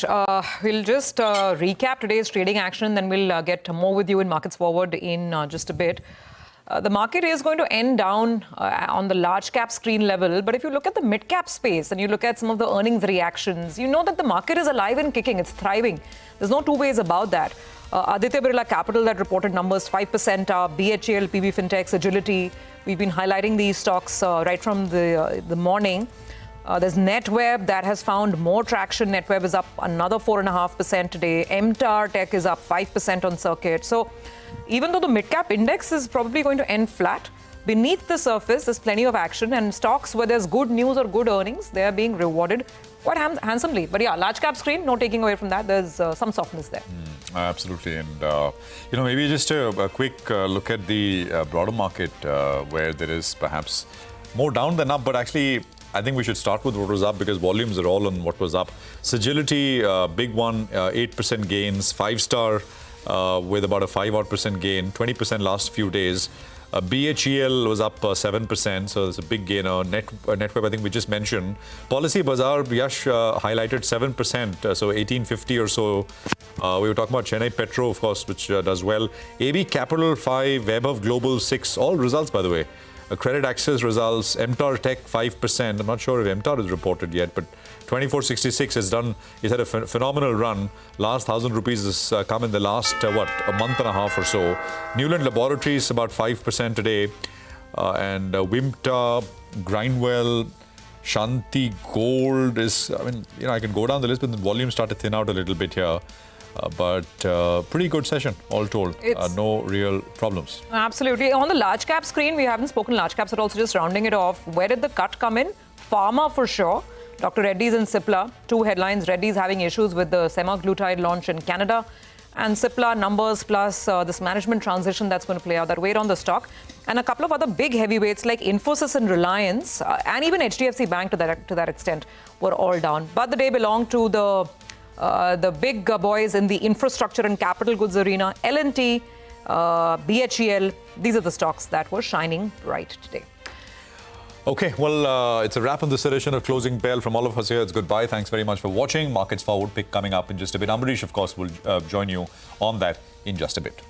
We'll just recap today's trading action, then we'll get more with you in Markets Forward in just a bit. The market is going to end down on the large cap screen level, but if you look at the mid cap space and you look at some of the earnings reactions, you know that the market is alive and kicking, it's thriving. There's no two ways about that. Aditya Birla Capital that reported numbers 5% up, BHEL, PB Fintechs, Agility. We've been highlighting these stocks right from the morning. There's NetWeb that has found more traction. NetWeb is up another 4.5% today. MTAR Tech is up 5% on circuit. So even though the mid-cap index is probably going to end flat, beneath the surface there's plenty of action, and stocks where there's good news or good earnings, they are being rewarded quite handsomely. But yeah, large cap screen, no taking away from that. There's some softness there. Absolutely. And, maybe just a quick look at the broader market where there is perhaps more down than up, but actually I think we should start with what was up because volumes are all on what was up. Sagility, big one, 8% gains. 5-star with about a 5-odd% gain, 20% last few days. BHEL was up 7%, so it's a big gainer. NetWeb, I think we just mentioned. Policy Bazaar, Yash highlighted 7%, so 1850 or so. We were talking about Chennai Petro, of course, which does well. AB Capital 5, Vaibhav Global 6, all results, by the way. Credit Access results, MTAR Tech 5%. I'm not sure if MTAR is reported yet, but 2466 has done, it's had a phenomenal run. Last 1,000 rupees has come in the last, a month and a half or so. Newland Laboratories about 5% today. And Wimta, Grindwell, Shanti Gold is, I can go down the list, but the volume started to thin out a little bit here. But pretty good session, all told. No real problems. Absolutely. On the large cap screen, we haven't spoken large caps at all, so just rounding it off. Where did the cut come in? Pharma for sure. Dr. Reddy's and Cipla. Two headlines. Reddy's having issues with the semaglutide launch in Canada. And Cipla numbers plus this management transition that's going to play out that weighed on the stock. And a couple of other big heavyweights like Infosys and Reliance and even HDFC Bank to that extent were all down. But the day belonged to the big boys in the infrastructure and capital goods arena, L&T, BHEL. These are the stocks that were shining bright today. Okay, well, it's a wrap on this edition of Closing Bell. From all of us here, it's goodbye. Thanks very much for watching. Markets Forward pick coming up in just a bit. Ambarish, of course, will join you on that in just a bit.